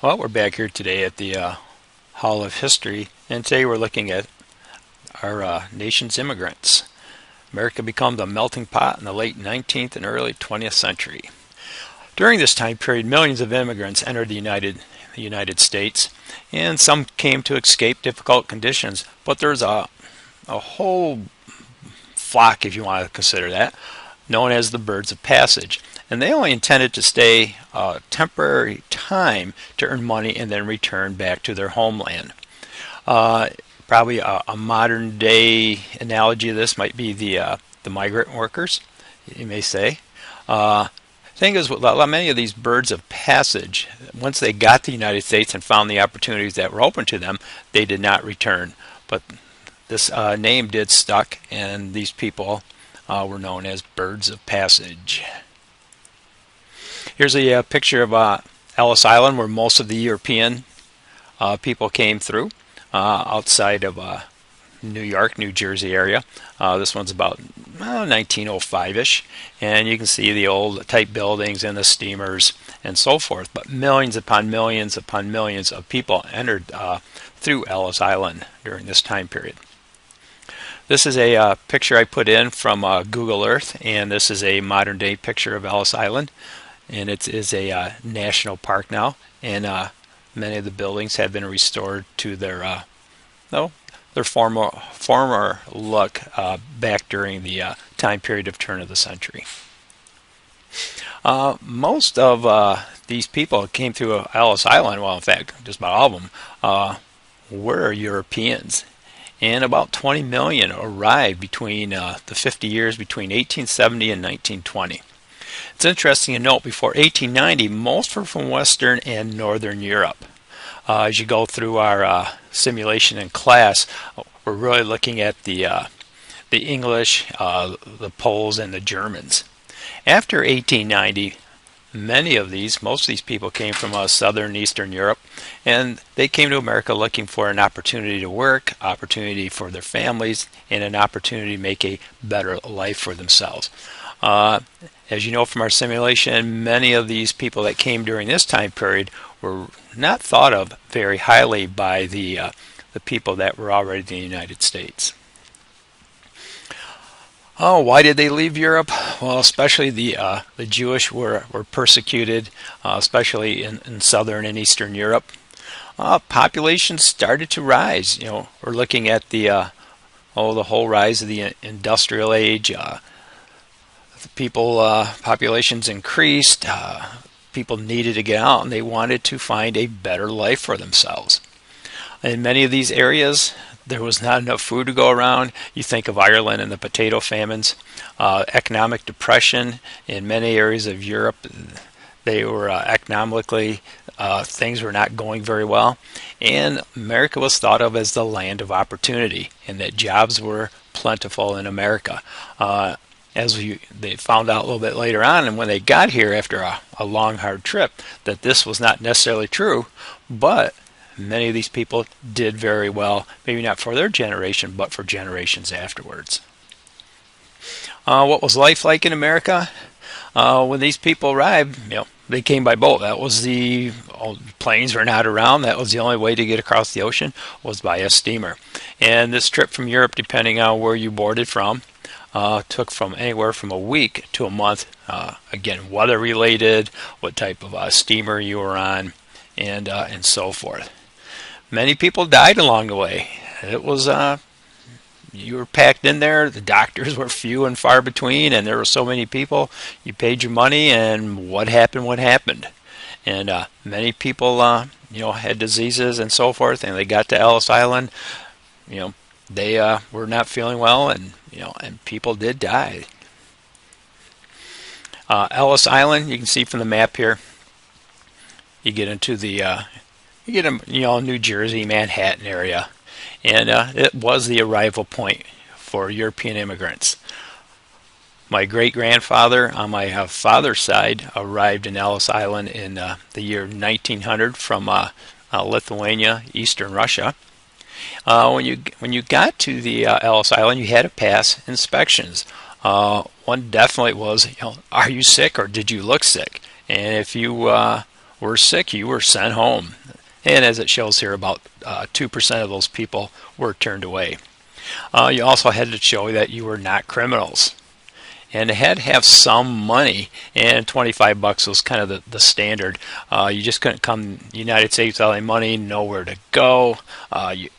Well, we're back here today at the Hall of History, and today we're looking at our nation's immigrants. America became a melting pot in the late 19th and early 20th century. During this time period, millions of immigrants entered the United States, and some came to escape difficult conditions, but there's a whole flock, if you want to consider that, known as the birds of passage. And they only intended to stay a temporary time to earn money and then return back to their homeland. Probably a modern day analogy of this might be the migrant workers, you may say. Thing is, with many of these birds of passage, once they got to the United States and found the opportunities that were open to them, they did not return. But this name did stuck, and these people were known as birds of passage. Here's a picture of Ellis Island, where most of the European people came through, outside of New York, New Jersey area. This one's about 1905-ish, and you can see the old type buildings and the steamers and so forth. But millions upon millions upon millions of people entered through Ellis Island during this time period. This is a picture I put in from Google Earth, and this is a modern day picture of Ellis Island. And it is a national park now, and many of the buildings have been restored to their former look back during the time period of turn of the century. Most of these people came through Ellis Island. Well, in fact, just about all of them were Europeans, and about 20 million arrived between the 50 years between 1870 and 1920. It's interesting to note, before 1890, most were from Western and Northern Europe. As you go through our simulation in class, we're really looking at the English, the Poles, and the Germans. After 1890, most of these people came from Southern and Eastern Europe, and they came to America looking for an opportunity to work, opportunity for their families, and an opportunity to make a better life for themselves. As you know from our simulation, many of these people that came during this time period were not thought of very highly by the people that were already in the United States. Oh, why did they leave Europe? Well, especially the Jewish were persecuted, especially in Southern and Eastern Europe. Population started to rise. We're looking at the whole rise of the industrial age. Populations increased. People needed to get out, and they wanted to find a better life for themselves. In many of these areas, there was not enough food to go around. You think of Ireland and the potato famines, economic depression in many areas of Europe. They were economically, things were not going very well, and America was thought of as the land of opportunity, and that jobs were plentiful in America. They found out a little bit later on, and when they got here after a long, hard trip, that this was not necessarily true, but many of these people did very well, maybe not for their generation, but for generations afterwards. What was life like in America? When these people arrived, they came by boat. That was planes were not around. That was the only way to get across the ocean, was by a steamer. And this trip from Europe, depending on where you boarded from, took from anywhere from a week to a month. Again, weather related, what type of steamer you were on, and so forth. Many people died along the way. It was you were packed in there. The doctors were few and far between, and there were so many people. You paid your money, and what happened. And many people had diseases and so forth, and they got to Ellis Island. They were not feeling well, and people did die. Ellis Island, you can see from the map here. You get into New Jersey, Manhattan area, and it was the arrival point for European immigrants. My great-grandfather on my father's side arrived in Ellis Island in the year 1900 from Lithuania, Eastern Russia. When you got to the Ellis Island, you had to pass inspections. One definitely was, are you sick or did you look sick? And if you were sick, you were sent home. And as it shows here, about 2% of those people were turned away. You also had to show that you were not criminals. And they had to have some money, and $25 was kind of the standard. You just couldn't come to the United States without any money, nowhere to go. That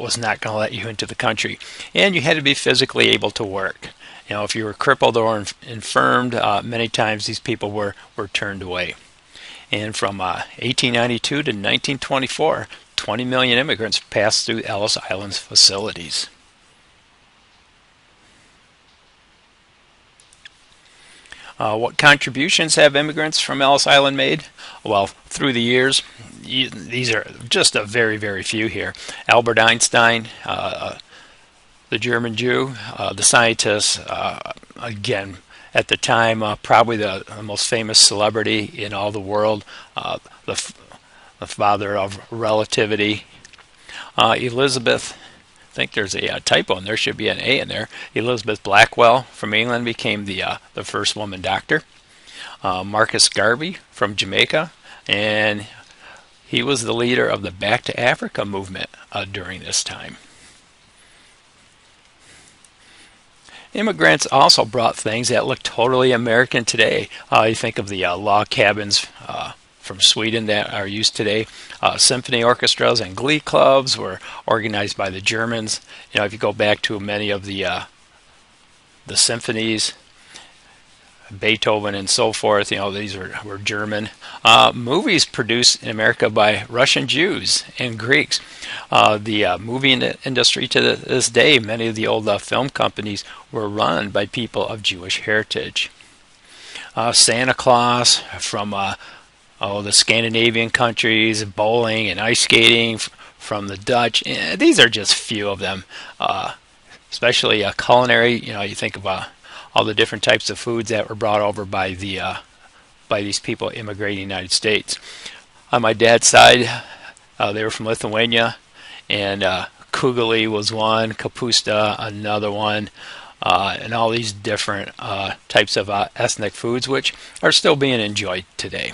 was not going to let you into the country. And you had to be physically able to work. If you were crippled or infirmed, many times these people were turned away. And from 1892 to 1924, 20 million immigrants passed through Ellis Island's facilities. What contributions have immigrants from Ellis Island made? Well, through the years, these are just a very, very few here. Albert Einstein, the German Jew, the scientist, again, at the time, probably the most famous celebrity in all the world, the father of relativity. Elizabeth, I think there's a typo, and there should be an A in there. Elizabeth Blackwell from England became the first woman doctor. Marcus Garvey from Jamaica, and he was the leader of the Back to Africa movement during this time. Immigrants also brought things that look totally American today. You think of the log cabins from Sweden that are used today. Symphony orchestras and glee clubs were organized by the Germans. If you go back to many of the symphonies, Beethoven and so forth, these were German. Movies produced in America by Russian Jews and Greeks. The movie industry to this day, many of the old film companies were run by people of Jewish heritage. Santa Claus from the Scandinavian countries, bowling and ice skating from the Dutch. These are just few of them, especially culinary. You think of all the different types of foods that were brought over by these people immigrating to the United States. On my dad's side, they were from Lithuania, and kugeli was one, kapusta another one, and all these different types of ethnic foods, which are still being enjoyed today.